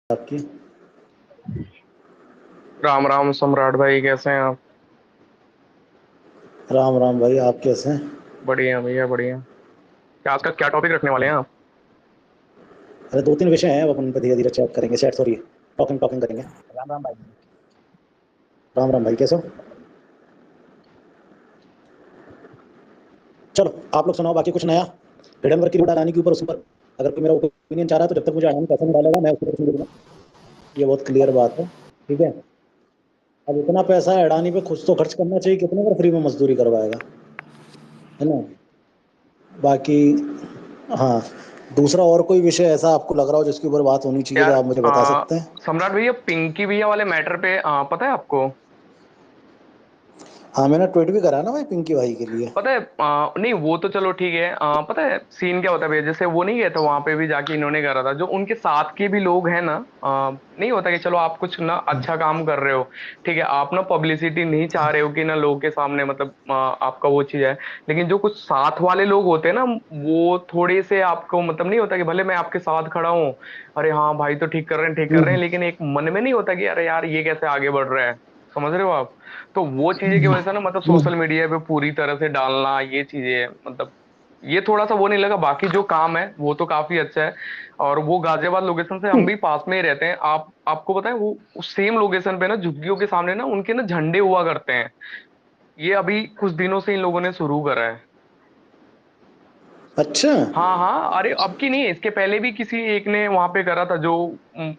आपकी। राम राम सम्राट भाई, कैसे हैं आप? राम राम भाई, आप कैसे हैं? बढ़िया भैया, बढ़िया। क्या आज का क्या टॉपिक रखने वाले हैं आप? अरे दो तीन विषय हैं, अब अपन पे धीरे धीरे चैट करेंगे, चैट सॉरी, टॉकिंग टॉकिंग करेंगे। राम राम भाई। राम राम भाई, कैसे हो? चलो आप लोग सुनाओ, बाकी कुछ नया हिडन की अडानी के ऊपर, उस पर अगर कोई मेरा ओपिनियन चाह रहा है तो जब तक मुझे अडानी पैसा नहीं डालेगा मैं उसको कुछ नहीं दूंगा। ये बहुत क्लियर बात है। ठीक है। अब इतना पैसा है अडानी पे, खुद तो खर्च करना चाहिए, कितने बार फ्री में मजदूरी करवाएगा, है ना? बाकी हाँ, दूसरा और कोई विषय ऐसा आपको लग रहा हो जिसके ऊपर बात होनी चाहिए तो यार, आप मुझे बता सकते हैं। सम्राट भैया, पिंकी भैया वाले मैटर पे पता है आपको? हाँ, मैंने ट्वीट भी करा ना भाई पिंकी भाई के लिए। पता है, नहीं वो तो चलो ठीक है। पता है सीन क्या होता है भैया? जैसे वो नहीं गए थे वहां पे भी जाके, इन्होंने करा था, जो उनके साथ के भी लोग हैं ना। नहीं होता कि चलो आप कुछ ना अच्छा काम कर रहे हो, ठीक है, आप ना पब्लिसिटी नहीं चाह रहे हो कि ना लोगों के सामने, मतलब आपका वो चीज है। लेकिन जो कुछ साथ वाले लोग होते हैं ना, वो थोड़े से आपको, मतलब नहीं होता कि भले मैं आपके साथ खड़ा हूँ, अरे हाँ भाई तो ठीक कर रहे हैं, ठीक कर रहे हैं, हम्म। लेकिन एक मन में नहीं होता कि अरे यार ये कैसे आगे बढ़ रहा है। समझ रहे हो आप? तो वो चीजें की वजह से ना, मतलब सोशल हम्म। मीडिया पे पूरी तरह से डालना ये चीजें, मतलब ये थोड़ा सा वो नहीं लगा। बाकी जो काम है वो तो काफी अच्छा है। और वो गाजियाबाद लोकेशन से हम भी पास में ही रहते हैं। आपको पता है वो सेम लोकेशन पे ना, झुग्गियों के सामने ना उनके ना झंडे हुआ करते हैं। ये अभी कुछ दिनों से इन लोगों ने शुरू करा है। अच्छा। हाँ हाँ, अरे अब की नहीं है, इसके पहले भी किसी एक ने वहां पे करा था, जो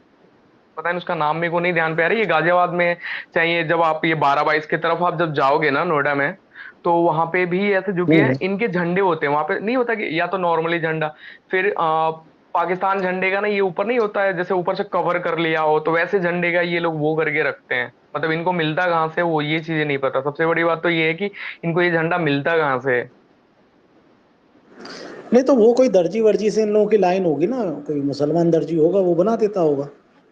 पता नहीं उसका नाम मेरे को नहीं ध्यान पे आ रहा है, ये गाजियाबाद में। चाहिए जब आप ये 12/22 की तरफ आप जब जाओगे ना नोएडा में, तो वहां पे भी ऐसे झुके हैं, हम्म। इनके झंडे होते हैं वहां पे। नहीं होता कि या तो नॉर्मली झंडा, फिर पाकिस्तान झंडे का ना ये ऊपर नहीं होता है, जैसे ऊपर से कवर कर लिया हो, तो वैसे झंडे का ये लोग वो करके रखते हैं। मतलब इनको मिलता कहाँ से वो, ये चीजें नहीं पता। सबसे बड़ी बात तो ये है कि इनको ये झंडा मिलता कहाँ से है। नहीं तो वो कोई दर्जी वर्जी से इन लोगों की लाइन होगी ना, कोई मुसलमान दर्जी होगा वो बना देता होगा।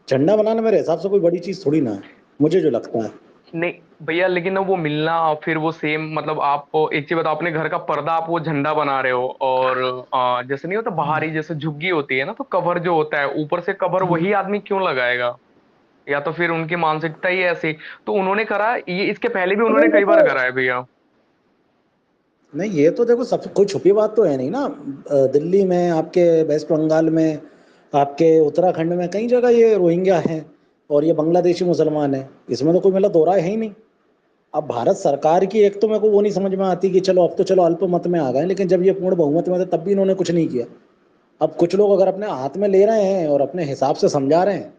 झंडा बनाना मेरे हिसाब से कोई बड़ी चीज थोड़ी ना है, मुझे जो लगता है। नहीं भैया, लेकिन ना वो मिलना और फिर वो सेम, मतलब आप एक चीज बताओ, अपने घर का पर्दा आप वो झंडा बना रहे हो, और जैसे नहीं होता बाहरी जैसे झुग्गी होती है ना, तो कवर जो होता है ऊपर से कवर, वही आदमी क्यों लगाएगा? या तो फिर उनकी मानसिकता ही ऐसी। तो उन्होंने करा ये, इसके पहले भी उन्होंने नहीं कई बार देखो, करा है भैया। नहीं ये तो देखो, सब कोई छुपी बात तो है नहीं ना। दिल्ली में, आपके वेस्ट बंगाल में, आपके उत्तराखंड में, कई जगह ये रोहिंग्या हैं और ये बांग्लादेशी मुसलमान हैं। इसमें तो कोई मतलब दो राय है ही नहीं। अब भारत सरकार की एक तो मेरे को वो नहीं समझ में आती कि चलो अब तो चलो अल्पमत में आ गए, लेकिन जब ये पूर्ण बहुमत में थे तब भी इन्होंने कुछ नहीं किया। अब कुछ लोग अगर अपने हाथ में ले रहे हैं और अपने हिसाब से समझा रहे हैं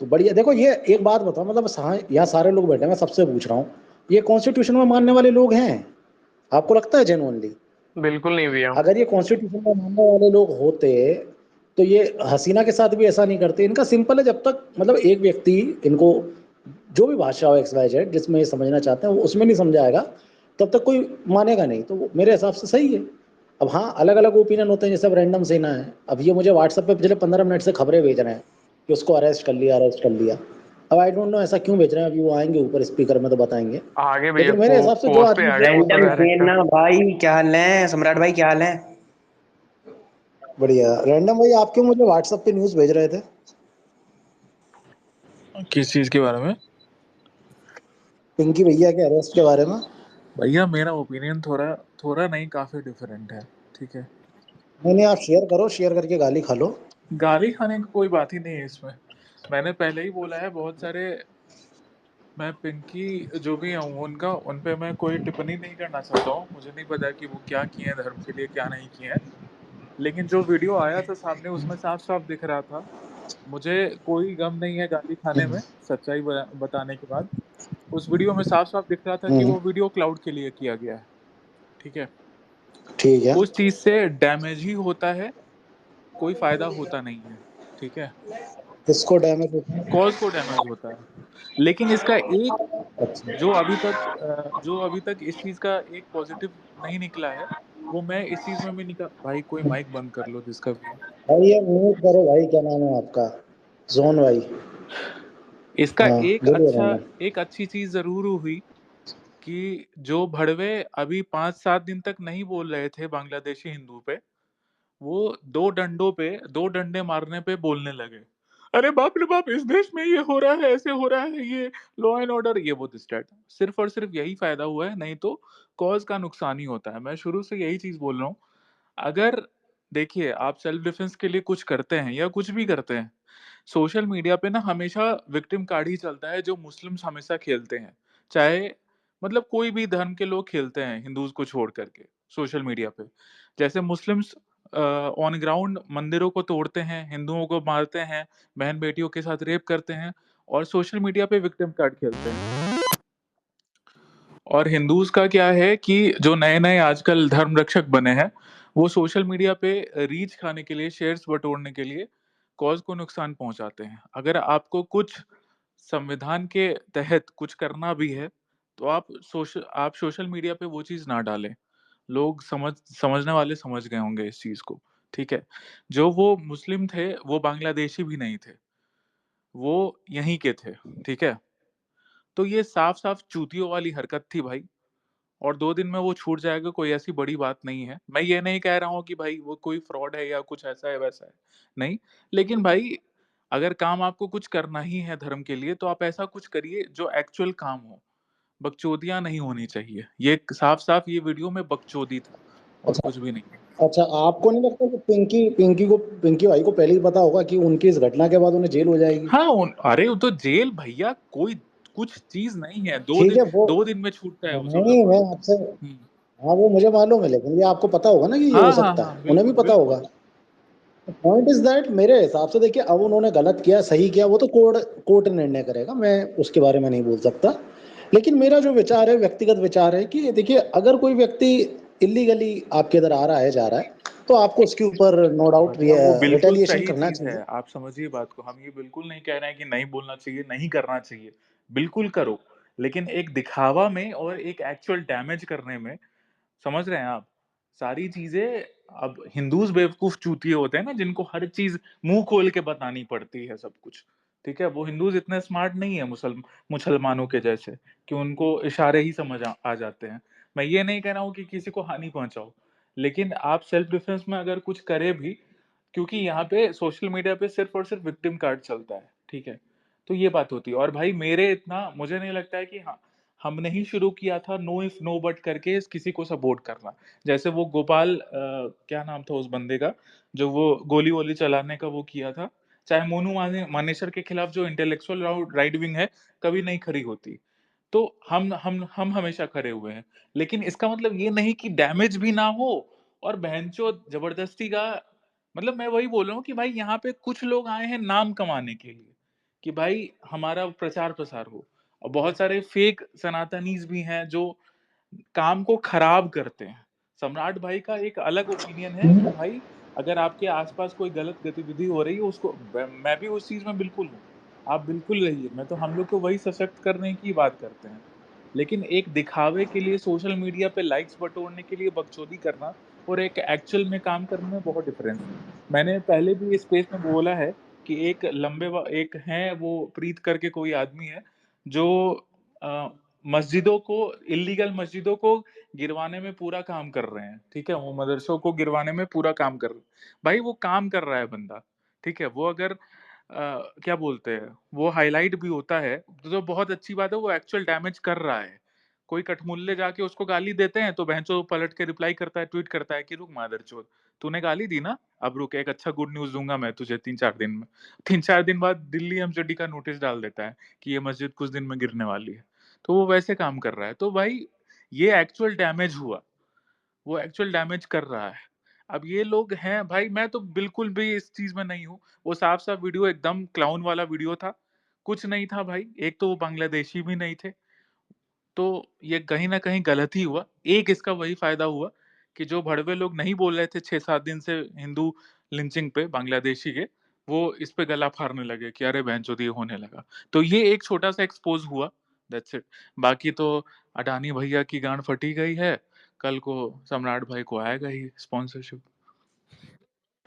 तो बढ़िया। देखो ये एक बात बताओ, मतलब यहाँ सारे लोग बैठे हैं, मैं सबसे पूछ रहा हूँ, ये कॉन्स्टिट्यूशन में मानने वाले लोग हैं? आपको लगता है जेनुअनली? बिल्कुल नहीं भैया। अगर ये कॉन्स्टिट्यूशन में मानने वाले लोग होते तो ये हसीना के साथ भी ऐसा नहीं करते। इनका सिंपल है, जब तक मतलब एक व्यक्ति इनको जो भी भाषा हो एक्स वाई जेड जिसमें ये समझना चाहते हैं वो उसमें नहीं समझाएगा तब तक कोई मानेगा नहीं। तो वो मेरे हिसाब से सही है। अब हाँ, अलग अलग ओपिनियन होते हैं, जैसे अब रैंडम सेना है, अब ये मुझे व्हाट्सएप पे पिछले 15 मिनट से खबरें भेज रहे हैं कि उसको अरेस्ट कर लिया, अरेस्ट कर लिया। अब आई डोंट नो ऐसा क्यों भेज रहे हैं, अभी वो आएंगे ऊपर स्पीकर में तो बताएंगे। आगे भैया, लेकिन मेरे हिसाब से जो पोस्ट पे आदमी आ गया जो ऊपर रैंडम डायरेक्ट। सेना भाई, क्या हाल है? सम्राट भाई क्या हाल है? बढ़िया। रैंडम भाई, आप क्यों मुझे व्हाट्सएप पे न्यूज़ भेज रहे थे? किस चीज के बारे में? पिंकी भैया के अरेस्ट के बारे में। भैया मेरा ओपिनियन थोड़ा थोड़ा नहीं, काफी डिफरेंट है। ठीक है। नहीं नहीं, आप शेयर करो, शेयर करके गाली खा लो। गाली खाने की कोई बात ही नहीं है इसमें। मैंने पहले ही बोला है बहुत सारे। मैं पिंकी जो भी हूँ उनका, उन पे मैं कोई टिप्पणी नहीं करना चाहता हूँ। मुझे नहीं पता कि वो क्या किए हैं धर्म के लिए, क्या नहीं किए हैं। लेकिन जो वीडियो आया था सामने उसमें साफ साफ दिख रहा था। मुझे कोई गम नहीं है गाली खाने में, सच्चाई बताने के बाद। उस वीडियो में साफ साफ दिख रहा था कि हम्म। वो वीडियो क्लाउड के लिए किया गया है। ठीक है। ठीक है। उस चीज से डैमेज ही होता है, कोई फायदा होता नहीं है। ठीक है। किसको डैमेज होता है? कॉज को डैमेज होता है। लेकिन इसका एक, अच्छा। जो अभी तक इस चीज का एक पॉजिटिव नहीं निकला है, वो मैं इस चीज में भी निकला। भाई कोई माइक बंद कर लो जिसका भी है। भाई ये म्यूट करो भाई, क्या नाम है आपका? जोन भाई। इसका हाँ, बोलिए रैंडम। एक अच्छी चीज जरूर हुई कि जो भड़वे अभी 5-7 दिन तक नहीं बोल रहे थे बांग्लादेशी हिंदू पे, वो दो डंडे मारने पे बोलने लगे। अरे बाप रे बाप, इस देश में ये हो रहा है, ऐसे हो रहा है, ये लॉ एंड ऑर्डर, ये वो दिस दैट। सिर्फ और सिर्फ यही फायदा हुआ है, नहीं तो कॉज का नुकसान ही होता है। मैं शुरू से यही चीज बोल रहा हूँ। अगर देखिए, आप सेल्फ डिफेंस के लिए कुछ करते हैं या कुछ भी करते हैं, सोशल मीडिया पे ना हमेशा विक्टिम कार्ड ही चलता है, जो मुस्लिम्स हमेशा खेलते हैं। चाहे मतलब कोई भी धर्म के लोग खेलते हैं, हिंदूज को छोड़ करके सोशल मीडिया पे। जैसे मुस्लिम्स ऑन ग्राउंड मंदिरों को तोड़ते हैं, हिंदुओं को मारते हैं, बहन बेटियों के साथ रेप करते हैं, और सोशल मीडिया पे विक्टिम कार्ड खेलते हैं। और हिंदूज का क्या है कि जो नए नए आजकल धर्म रक्षक बने हैं, वो सोशल मीडिया पे रीच खाने के लिए, शेयर्स बटोरने के लिए कॉज को नुकसान पहुंचाते हैं। अगर आपको कुछ संविधान के तहत कुछ करना भी है, तो आप सोशल मीडिया पे वो चीज ना डालें। लोग समझने वाले समझ गए होंगे इस चीज को, ठीक है। जो वो मुस्लिम थे, वो बांग्लादेशी भी नहीं थे, वो यहीं के थे, ठीक है। तो ये साफ साफ चूतियों वाली हरकत थी भाई, और 2 दिन में वो छूट जाएगा, कोई ऐसी बड़ी बात नहीं है। मैं ये नहीं कह रहा हूँ कि भाई वो कोई फ्रॉड है या कुछ ऐसा है वैसा है, नहीं। लेकिन भाई, अगर काम आपको कुछ करना ही है धर्म के लिए, तो आप ऐसा कुछ करिए जो एक्चुअल काम हो। बकचोदियां नहीं होनी चाहिए। ये साफ साफ ये वीडियो में बकचोदी था, और अच्छा कुछ भी नहीं। अच्छा, आपको नहीं लगता कि पिंकी भाई को पहले ही पता होगा कि उनकी इस घटना के बाद उन्हें जेल हो जाएगी? हाँ अरे वो तो जेल भैया कोई कुछ चीज नहीं है। दो ठीक दिन है वो, 2 दिन में छूटता है वो सब नहीं लोग। मैं आपसे, हाँ वो मुझे मालूम है, लेकिन ये आपको पता होगा ना कि ये हो हाँ हाँ सकता हाँ, है, उन्हें भी बिल्कुल पता होगा। बिल्कुल। पॉइंट इज दैट, मेरे हिसाब से देखिए, अब उन्होंने गलत किया सही किया वो तो कोर्ट निर्णय करेगा, मैं उसके बारे में नहीं बोल सकता। लेकिन मेरा जो विचार है, व्यक्तिगत विचार है कि देखिए, अगर कोई व्यक्ति इलीगली आपके इधर आ रहा है जा रहा है, तो आपको उसके ऊपर नो डाउट भैया वो बिल्कुल रिटेलिएशन सही करना चीज है, चाहिए। आप समझिए बात को। हम ये बिल्कुल नहीं कह रहे हैं कि नहीं बोलना चाहिए, नहीं करना चाहिए। बिल्कुल करो, लेकिन एक दिखावा में और एक एक्चुअल डैमेज करने में, समझ रहे हैं आप, सारी चीजें। अब हिंदूज बेवकूफ चूतिए होते हैं ना, जिनको हर चीज मुंह खोल के बतानी पड़ती है सब कुछ, ठीक है। वो हिंदूज इतने स्मार्ट नहीं है मुसलमानों के जैसे, कि उनको इशारे ही समझ आ जाते हैं। मैं ये नहीं कह रहा हूँ कि किसी को हानि पहुंचाओ, लेकिन आप सेल्फ डिफेंस में अगर कुछ करे भी, क्योंकि यहाँ पे सोशल मीडिया पे सिर्फ और सिर्फ विक्टिम कार्ड चलता है, ठीक है। तो ये बात होती है। और भाई मेरे इतना मुझे नहीं लगता है कि हाँ, हमने ही शुरू किया था नो इफ नो बट करके किसी को सपोर्ट करना। जैसे वो गोपाल क्या नाम था उस बंदे का, जो वो गोली वोली चलाने का वो किया था। चाहे मोनू मानेसर के खिलाफ जो इंटेलेक्चुअल राइट विंग है, कभी नहीं खड़ी होती। तो हम हमेशा खड़े हुए हैं। लेकिन इसका मतलब ये नहीं कि डैमेज भी ना हो, और बहनचोद जबरदस्ती का, मतलब मैं वही बोल रहा हूँ कि भाई यहाँ पे कुछ लोग आए हैं नाम कमाने के लिए, कि भाई हमारा प्रचार प्रसार हो। और बहुत सारे फेक सनातनीज भी हैं जो काम को खराब करते हैं। सम्राट भाई का एक अलग ओपिनियन है कि भाई, अगर आपके आसपास कोई गलत गतिविधि हो रही है, उसको मैं भी उस चीज में बिल्कुल हूँ। आप बिल्कुल रहिए, मैं तो हम लोग को वही सशक्त करने की बात करते हैं। लेकिन एक दिखावे के लिए सोशल मीडिया पे लाइक्स बटोरने के लिए बकचोदी करना, और एक एक्चुअल में काम करने में बहुत डिफरेंस है। मैंने पहले भी इस स्पेस में बोला है कि एक है वो प्रीत करके कोई आदमी है, जो अ, मस्जिदों को, इलीगल मस्जिदों को गिरवाने में पूरा काम कर रहे हैं, ठीक है। वो मदरसों को गिरवाने में पूरा काम कर रहे हैं। भाई वो काम कर रहा है बंदा, ठीक है। वो अगर क्या बोलते हैं, वो हाईलाइट भी होता है, तो बहुत अच्छी बात है। वो एक्चुअल डैमेज कर रहा है। कोई कठमुल्ले जाके उसको गाली देते हैं, तो बहनचोद पलट के रिप्लाई करता है, ट्वीट करता है कि रुक मादरचोद, तूने गाली दी ना, अब रुक, एक अच्छा गुड न्यूज दूंगा मैं तुझे 3-4 दिन में। 3-4 दिन बाद दिल्ली एमसीडी का नोटिस डाल देता है कि ये मस्जिद कुछ दिन में गिरने वाली है। तो वो वैसे काम कर रहा है। तो भाई ये एक्चुअल डैमेज हुआ, वो एक्चुअल डैमेज कर रहा है। अब ये लोग हैं भाई, मैं तो बिल्कुल भी इस चीज में नहीं हूँ। वो साफ साफ वीडियो एकदम क्लाउन वाला वीडियो था, कुछ नहीं था भाई। एक तो वो बांग्लादेशी भी नहीं थे, तो ये कहीं ना कहीं गलत ही हुआ। एक इसका वही फायदा हुआ कि जो भड़वे लोग नहीं बोल रहे थे 6-7 दिन से हिंदू लिंचिंग पे बांग्लादेशी के, वो इस पे गला फाड़ने लगे कि अरे बहनचोद ये होने लगा। तो ये एक छोटा सा एक्सपोज हुआ, दैट्स इट। बाकी तो अडानी भैया की गांड फटी गई है, कल को सम्राट भाई को आएगा ही स्पॉन्सरशिप।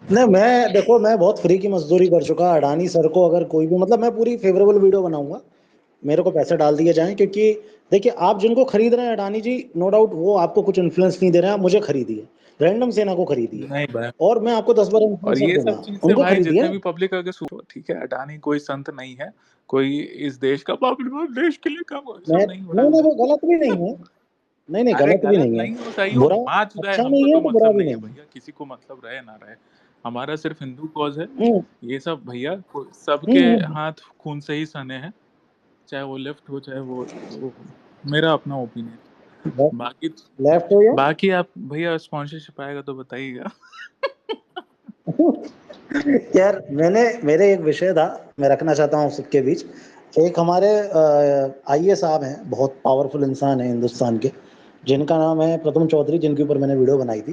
नहीं, मैं देखो, मैं बहुत फ्री की मजदूरी कर चुका। अडानी सर को अगर कोई भी, मतलब मैं पूरी फेवरेबल वीडियो बनाऊंगा, मेरे को पैसे डाल दिए जाएं, क्योंकि देखिए, आप जिनको खरीद रहे हैं अडानी जी, नो डाउट वो आपको कुछ इन्फ्लुएंस नहीं दे रहे हैं, आप मुझे खरीदिए। रैंडम सेना को खरीदी है। नहीं भाई, और मैं आपको 10 बार और आंसर ये दूंगा, सब चीज से उनको भाई खरीदी जितने है। भी पब्लिक अगर ठीक है, अडानी कोई संत नहीं है, कोई इस देश का पब्लिक देश के लिए काम मैं सब नहीं हो रहा नहीं है नहीं, भाई। वो गलत भी नहीं है, नहीं नहीं अरे गलत भी गलत नहीं है, नहीं हो, सही हो, बुरा माँ चुदा है, अच्छा हमको नहीं है तो तो बुरा मतलब भी नहीं है नहीं भैया, किसी को मतलब रहे ना रहे, हमारा सिर्फ हिंदू कॉज है। है। ये सब भैया सबके हम्म, हाथ खून से ही सने हैं, चाहे वो लेफ्ट हो चाहे वो मेरा अपना ओपिनियन। बाकी लेफ्ट हो या बाकी आप भैया स्पॉन्सरशिप आएगा तो बताइएगा। यार मेरे एक विषय था, मैं रखना चाहता हूँ सबके बीच। एक हमारे आईए साहब हैं, बहुत पावरफुल इंसान है हिंदुस्तान के, जिनका नाम है प्रथम चौधरी, जिनके ऊपर मैंने वीडियो बनाई थी।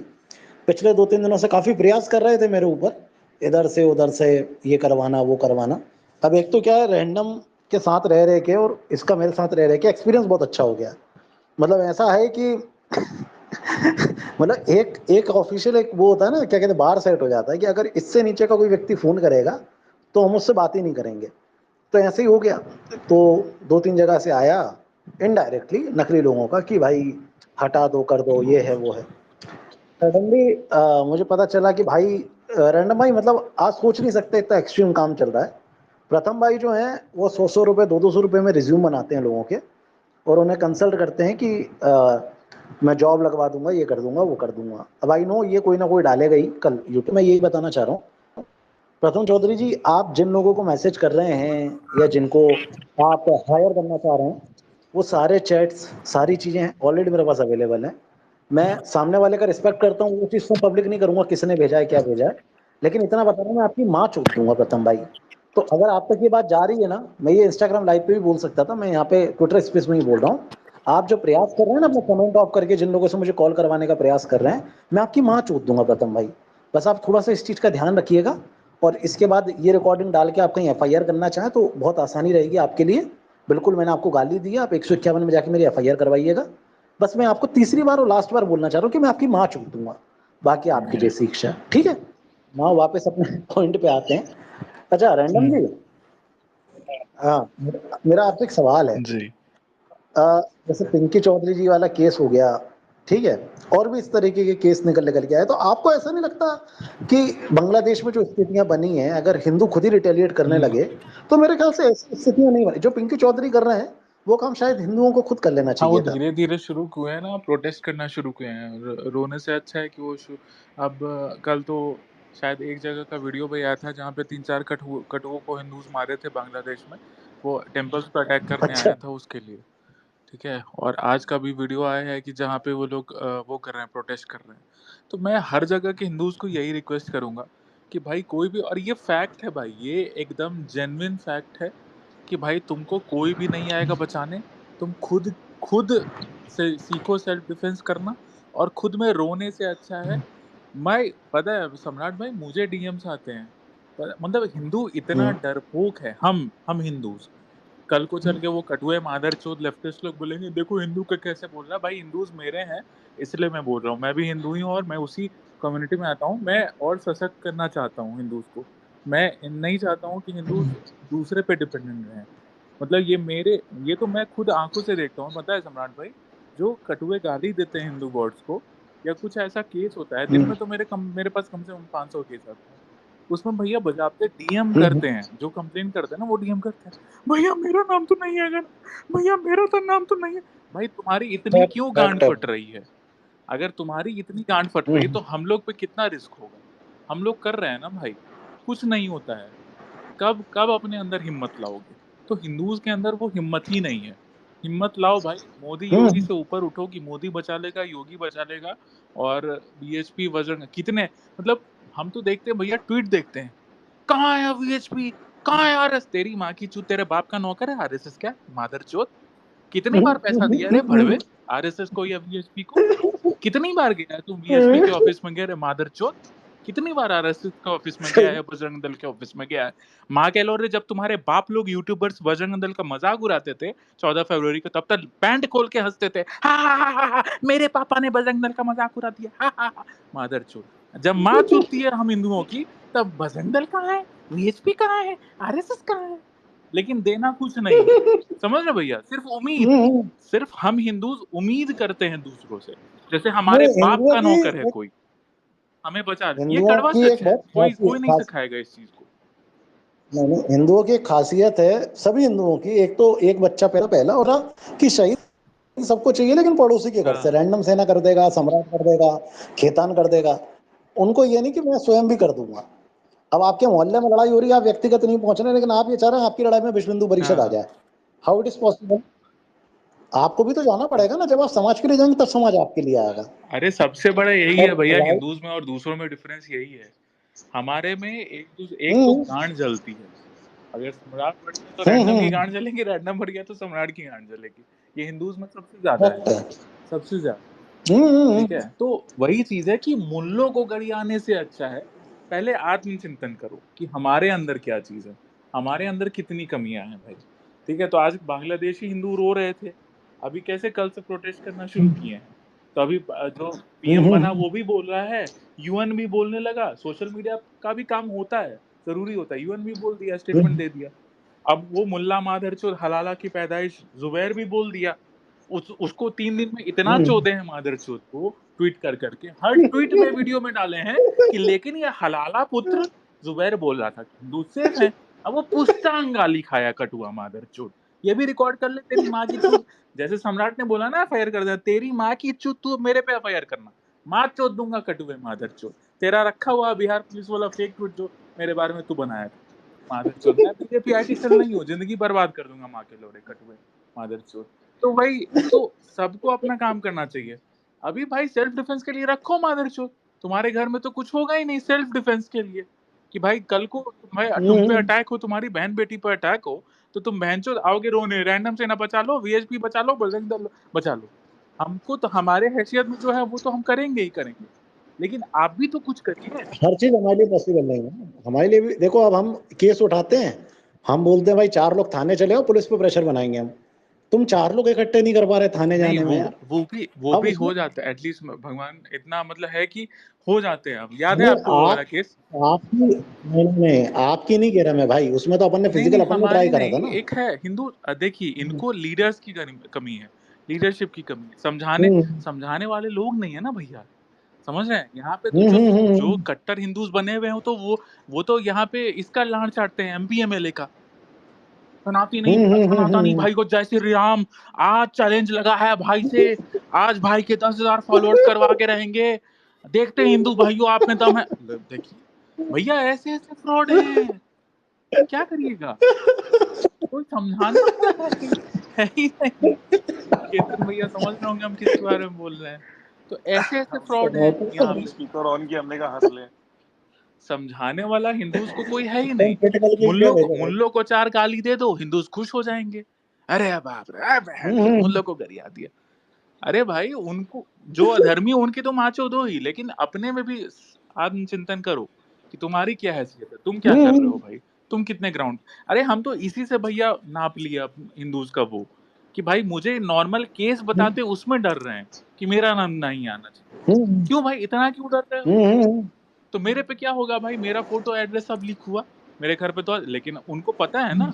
पिछले 2-3 दिनों से काफी प्रयास कर रहे थे मेरे ऊपर, इधर से उधर से ये करवाना वो करवाना। अब एक तो क्या है, रैंडम के साथ रह रहे के और इसका मेरे साथ रह रहे के एक्सपीरियंस बहुत अच्छा हो गया। मतलब ऐसा है कि मतलब एक एक ऑफिशियल एक वो होता है ना, क्या कहते हैं, बार सेट हो जाता है कि अगर इससे नीचे का कोई व्यक्ति फोन करेगा तो हम उससे बात ही नहीं करेंगे। तो ऐसे ही हो गया। तो 2-3 जगह से आया इनडायरेक्टली नकली लोगों का कि भाई हटा दो, कर दो, ये है वो है। सडनली मुझे पता चला कि भाई रैंडम भाई, मतलब आज सोच नहीं सकते इतना एक्सट्रीम काम चल रहा है। प्रथम भाई जो है वो 100-100 रुपये 200 रुपये में रिज्यूम बनाते हैं लोगों के, और उन्हें कंसल्ट करते हैं कि मैं जॉब लगवा दूंगा, ये कर दूंगा वो कर दूंगा। अब आई नो ये कोई ना कोई डालेगा ही कल यूट्यूब में। यही बताना चाह रहा हूँ प्रथम चौधरी जी, आप जिन लोगों को मैसेज कर रहे हैं या जिनको आप हायर करना चाह रहे हैं, वो सारे चैट्स सारी चीज़ें ऑलरेडी मेरे पास अवेलेबल हैं। मैं सामने वाले का रिस्पेक्ट करता हूँ, वो चीज़ तो पब्लिक नहीं करूंगा किसने भेजा है क्या भेजा है, लेकिन इतना बता रहा हूँ, मैं आपकी माँ चूत दूंगा प्रथम भाई। तो अगर आप तक ये बात जा रही है ना, मैं ये इंस्टाग्राम लाइव पे भी बोल सकता था, मैं यहाँ पे ट्विटर स्पेस में ही बोल रहा हूँ। आप जो प्रयास कर रहे हैं ना अपना कमेंट ऑफ करके जिन लोगों से मुझे कॉल करवाने का प्रयास कर रहे हैं, मैं आपकी माँ चूत दूंगा प्रथम भाई। बस आप थोड़ा सा इस चीज़ का ध्यान रखिएगा। और इसके बाद ये रिकॉर्डिंग डाल के आप कहीं एफआईआर करना चाहें तो बहुत आसानी रहेगी आपके लिए। बिल्कुल मैंने आपको गाली दी है, आप 151 में जाके मेरी एफआईआर करवाइएगा। बस मैं आपको तीसरी बार और लास्ट बार बोलना चाह रहा हूँ कि मैं आपकी माँ चूक दूंगा। बाकी आपकी जैसी इच्छा, ठीक है। माँ वापस अपने पॉइंट पे आते हैं। अच्छा रैंडम जी, हाँ, मेरा आपसे एक सवाल है। जी जैसे पिंकी चौधरी जी वाला केस हो गया, ठीक है, और भी इस तरीके के केस निकल के आए, तो आपको ऐसा नहीं लगता कि बांग्लादेश में जो स्थितियां बनी हैं, अगर हिंदू खुद ही रिटेलिएट करने लगे तो मेरे ख्याल से ऐसी स्थितियां नहीं बनी। जो पिंकी चौधरी कर रहे हैं वो काम शायद हिंदुओं को खुद कर लेना हाँ, वो चाहिए था। धीरे धीरे शुरू हुए हैं ना, प्रोटेस्ट करना शुरू किए हैं, रोने से अच्छा है कि वो अब कल तो शायद एक जगह का वीडियो भी आया था जहाँ पे 3-4 कटुओं को हिंदूज मारे थे बांग्लादेश में, वो टेम्पल्स पर अटैक करने अच्छा। आया था उसके लिए। ठीक है, और आज का भी वीडियो आया है कि जहाँ पे वो लोग वो कर रहे हैं, प्रोटेस्ट कर रहे हैं। तो मैं हर जगह के हिंदूज को यही रिक्वेस्ट करूंगा कि भाई कोई भी, और ये फैक्ट है भाई, ये एकदम जेन्युइन फैक्ट है कि भाई तुमको कोई भी नहीं आएगा बचाने, तुम खुद खुद से सीखो सेल्फ डिफेंस करना, और खुद में रोने से अच्छा है। मैं पता है सम्राट भाई, मुझे डीएम्स आते हैं, मतलब हिंदू इतना हम्म, डरपोक है, हम हिंदूज, कल को चल के वो कटुए मादरचोद लेफ्टिस्ट लोग बोलेंगे देखो हिंदू का कैसे बोल रहा है। भाई हिंदूज मेरे हैं, इसलिए मैं बोल रहा हूँ, मैं भी हिंदू ही हूँ और मैं उसी कम्युनिटी में आता हूँ। मैं और सशक्त करना चाहता हूँ हिंदूज को, मैं नहीं चाहता हूँ कि हिंदूज दूसरे पे डिपेंडेंट रहें। मतलब ये तो मैं खुद आंखों से देखता हूँ, पता है सम्राट भाई, जो कटुए गाली देते हैं हिंदू गॉड्स को, या कुछ ऐसा केस होता है दिन हम्म, में, तो मेरे पास कम से कम 500 केस आते हैं, उसमें भैया बजाते डीएम हम्म, करते हैं, जो कंप्लेन करते हैं ना वो डीएम करते हैं, भैया मेरा नाम तो नहीं है, भैया मेरा तो नाम तो नहीं है। भाई तुम्हारी इतनी क्यों गांड फैक्ट है। फट रही है? अगर तुम्हारी इतनी गांड फट रही है हम्म, तो हम लोग पे कितना रिस्क होगा? हम लोग कर रहे हैं ना भाई, कुछ नहीं होता है। कब कब अपने अंदर हिम्मत लाओगे? तो हिंदूज के अंदर वो हिम्मत ही नहीं है। हिम्मत लाओ भाई, मोदी योगी हम्म, से ऊपर उठो कि मोदी बचा लेगा, योगी बचा लेगा। और बीएचपी वजन कितने, मतलब हम तो देखते हैं भैया, ट्वीट देखते हैं, कहाँ है वीएचपी, कहाँ है आरएस, तेरी माँ की चूत, तेरे बाप का नौकर है आरएसएस क्या, मादरचोद? कितनी बार पैसा दिया रे भड़वे आरएसएस को या वीएचपी को? कितनी बार गया है तू वीएचपी के ऑफिस में, गया रे मादरचोद? कितनी बार आरएसएस के ऑफिस में गया सही। है, बजरंग दल के ऑफिस में गया है? माँ कह लो रे, जब तुम्हारे बाप लोग यूट्यूबर्स बजरंग दल का मजाक उड़ाते थे 14 फरवरी को, तब तक पैंट खोल के हंसते थे, हा हा हा हा हा, मेरे पापा ने बजरंग दल का मजाक उड़ा दिया, हा हा हा। मादरचोद, जब माँ चूतती है हम हिंदुओं की, तब बजरंग दल कहाँ है, वीएचपी कहाँ है, आरएसएस कहाँ है? लेकिन देना कुछ नहीं है, समझ रहे भैया, सिर्फ उम्मीद, सिर्फ हम हिंदूज उम्मीद करते हैं दूसरों से, जैसे हमारे नहीं बाप हिंदुओं का की नौकर है एक कोई। हमें बचा ले, ये हिंदुओं कड़वा की सच एक है, बहुत कोई नहीं सिखाएगा इस चीज को। नहीं नहीं, हिंदुओं की एक खासियत है, सभी हिंदुओं की, एक तो एक बच्चा पैदा पहला हो रहा कि शहीद सबको चाहिए, लेकिन पड़ोसी के घर से हाँ रैंडम सेना कर देगा, सम्राट कर देगा, खेतान कर देगा। उनको ये नहीं कि मैं स्वयं भी कर दूंगा। अब आपके मोहल्ले में लड़ाई हो रही है, आप व्यक्तिगत नहीं पहुंच रहे, लेकिन आप ये चाह रहे हैं आपकी लड़ाई में विश्व हिंदू परिषद आ हाँ। जाए। How it is possible? आपको भी तो जाना पड़ेगा ना, जब आप समाज के लिए जाएंगे तब समाज आपके लिए आएगा। अरे सबसे बड़ा यही और है भैया, राइट। हिंदूज में और दूसरों में डिफरेंस यही है। हमारे में एक तो हम्म गांड जलती है। अगर सम्राट बढ़ गया तो रैंडम की हम्म। गांड जलेगी, रैंडम बढ़ गया तो सम्राट की गांड जलेगी। ये हिंदूज में सबसे ज्यादा है, करेक्ट है। सबसे ज्यादा। ठीक हम्म। है, तो वही चीज है कि मुल्लों को गरियाने से अच्छा है पहले आत्मचिंतन करो कि हमारे अंदर क्या चीज है, हमारे अंदर कितनी कमियां हैं भाई। ठीक है, तो आज बांग्लादेशी हिंदू रो रहे थे, अभी कैसे कल से प्रोटेस्ट करना शुरू किए हैं। तो अभी जो पीएम बना हम्म वो भी बोल रहा है, यूएन भी बोलने लगा, सोशल मीडिया का भी काम होता है, जरूरी होता है, यूएन भी बोल दिया, स्टेटमेंट दे दिया। अब वो मुल्ला मादरचोद हलाला की पैदाइश जुबैर भी बोल दिया। उसको 3 दिन में इतना चौदे हैं मादरचोद को, ट्वीट कर करके हर ट्वीट में वीडियो में डाले हैं कि लेकिन ये हलाला पुत्र जुबैर बोल रहा था कि हिंदू सेफ है। अब वो पुस्तांग गाली खाया कटुआ मादरचोद, ये भी रिकॉर्ड कर ले, तेरी माँ की चूत। जैसे सम्राट ने बोला ना एफआईआर कर दे, तेरी माँ की चूत तू मेरे पे एफआईआर करना, माँ चोद दूंगा कटुए मादरचोद। तेरा रखा हुआ बिहार पुलिस वाला फेक ट्वीट जो मेरे बारे में तू बनाया था, मादरचोद। मैं बीजेपी आईटी सेल नहीं हूँ, जिंदगी बर्बाद कर दूंगा माँ के लोड़े कटुए मादरचोद। तो भाई, तो सबको अपना काम करना चाहिए। अभी भाई सेल्फ डिफेंस के लिए रखो मादरचोद, तुम्हारे घर में तो कुछ होगा ही नहीं सेल्फ डिफेंस के लिए, कि भाई कल को तुम पे हम्म। अटैक हो, तुम्हारी बहन बेटी पे अटैक हो, तो तुम बहनचोद आओगे रोने, रैंडम सेना बचा लो, वीएचपी बचा लो, बजरंग दल बचा लो। हमको तो हमारे हैसियत में जो है वो तो हम करेंगे ही करेंगे, लेकिन आप भी तो कुछ करिए। हर चीज हमारे लिए पॉसिबल नहीं है ना। हमारे लिए भी देखो, अब हम केस उठाते हैं, हम बोलते हैं भाई 4 लोग थाने चले आओ, पुलिस पे प्रेशर बनाएंगे हम। तुम 4 लोग इकट्ठे नहीं कर पा रहे थाने नहीं, जाने में यार। वो अब भी उसमें हो जाता है, एटलीस्ट भगवान इतना मतलब है कि हो जाते हैं। अब याद है नहीं, आपको वो वाला केस? आपकी नहीं नहीं, आपकी नहीं कह रहा मैं भाई, उसमें तो अपन ने नहीं फिजिकल नहीं, अपन ने ट्राई हमारी करा था नहीं, ना। एक है हिंदू, देखिए इनको लीडर्स की कमी है, लीडरशिप की कमी है, समझाने हम्म समझाने वाले लोग नहीं है ना भैया। समझ रहे हैं, यहाँ पे तो हम्म जो हम्म जो हम्म कट्टर हिंदूज बने हुए हैं तो वो तो यहाँ पे इसका लाड़ चाटते हैं, एमपी एमएलए का। सनातनी हम्म। भाई को जय श्री राम, आज चैलेंज लगा है भाई से, आज भाई के 10,000 फॉलोअर्स करवा के रहेंगे, देखते हैं हिंदू भाइयों आप में दम है। देखिए भैया, ऐसे ऐसे फ्रॉड हैं, क्या करिएगा, कोई समझाने वाला है ही नहीं। केतन भैया समझ रहे होंगे हम किसके बारे में बोल रहे हैं। तो ऐसे ऐसे फ्रॉड हैं यहाँ अभी पे, स्पीकर ऑन किया, हमने कहा हंस ले। समझाने वाला हिंदूज को कोई है ही तुम नहीं। क्रिटिकल की वीडियो भेजो भाई। मुल्लों को 4 गाली दे दो, हिंदूज खुश हो जाएंगे। अरे बाप रे, अरे बहन चोद, हम्म मुल्लों को गरिया दिया। अरे भाई, उनको जो अधर्मी हो उनकी तो माचो दो ही, लेकिन अपने में भी आत्मचिंतन करो कि तुम्हारी क्या हैसियत है, तुम क्या कर रहे हो भाई, तुम कितने ग्राउंड। अरे हम तो इसी से भैया नाप लिया हिंदूज का वो, कि भाई मुझे नॉर्मल केस बताते उसमें डर रहे हैं कि मेरा नाम नहीं आना चाहिए। हम्म क्यों भाई, इतना क्यों डर रहे हो? हम्म तो मेरे पे क्या होगा भाई, मेरा फोटो एड्रेस सब लीक हुआ मेरे घर पे तो, लेकिन उनको पता है ना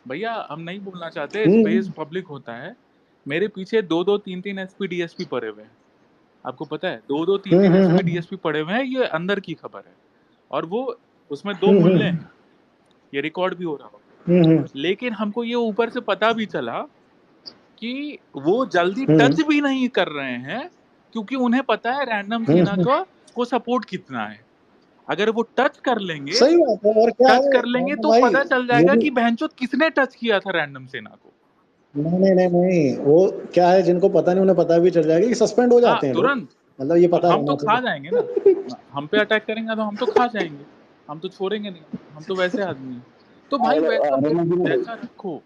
भैया, हम नहीं बोलना चाहते, स्पेस हम्म पब्लिक होता है। मेरे पीछे 2-2 3-3 एसपी डीएसपी पड़े हुए हैं, आपको पता है, 2-2 3-3 एसपी हम्म डीएसपी पड़े हुए हैं, ये अंदर की खबर है। और वो उसमें 2 मुल्ले हैं, ये रिकॉर्ड भी हो रहा होगा। लेकिन हमको ये ऊपर से पता भी चला कि वो जल्दी टच भी नहीं कर रहे हैं, क्योंकि उन्हें पता है रैंडम सेना को सपोर्ट कितना है। अगर वो टच कर लेंगे, सही बात है। और क्या है तो भाई, पता चल ये जाएगा भी कि बहनचोद किसने टच किया था रैंडम सेना को। नहीं नहीं नहीं नहीं, वो क्या है, जिनको पता नहीं उन्हें पता भी चल जाएगा कि सस्पेंड हो हाँ जाते हैं लोग। तुरंत। मतलब ये और पता हम तो रहना खा चाहिए। जाएंगे ना, हम पे अटैक करेंगे तो हम तो खा जाएंगे, हम तो छोड़ेंगे नहीं, हम तो वैसे आदमी हैं। तो भाई वैसा वैसा रखो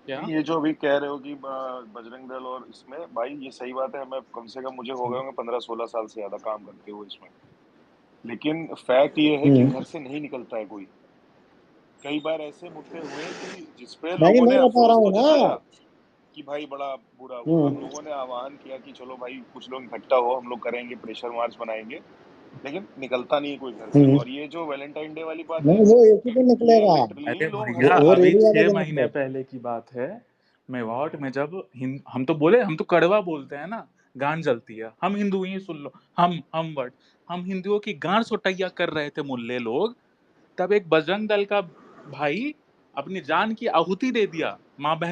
क्या। ये जो अभी कह रहे हो कि बजरंग दल और इसमें, भाई ये सही बात है, मैं कम से कम मुझे हो गए होंगे 15-16 साल से ज्यादा काम करते हुए इसमें। लेकिन फैक्ट ये है कि घर से नहीं निकलता है कोई। कई बार ऐसे मुद्दे हुए कि जिसपे नहीं, लोगों ने मैं बता रहा अफसोस हूँ तो ना। जताया कि भाई बड़ा बुरा हुआ, हम हम्म लोगों ने आह्वान किया कि चलो भाई कुछ लोग इकट्ठा हो, हम लोग करेंगे, प्रेशर मार्च बनाएंगे, लेकिन निकलता नहीं है कोई घर से। हम्म। और ये जो वैलेंटाइन डे वाली बात है, नहीं, वो एक ही दिन ये निकलेगा। लिटरली अरे लोग भैया, वो हंसते अभी रैली हैं। वाले 6 दिन महीने निकलेगा। पहले की बात है, मेवाट में जब हम तो बोले, हम तो कड़वा बोलते हैं ना, गांड जलती है। हम हिंदू ही, सुन लो, हम वर्ड, हम हिंदुओं की गांड सोटैया कर रहे थे मुल्ले लोग, तब एक बजरंग दल का भाई अपनी जान की आहुति दे दिया माँ बहन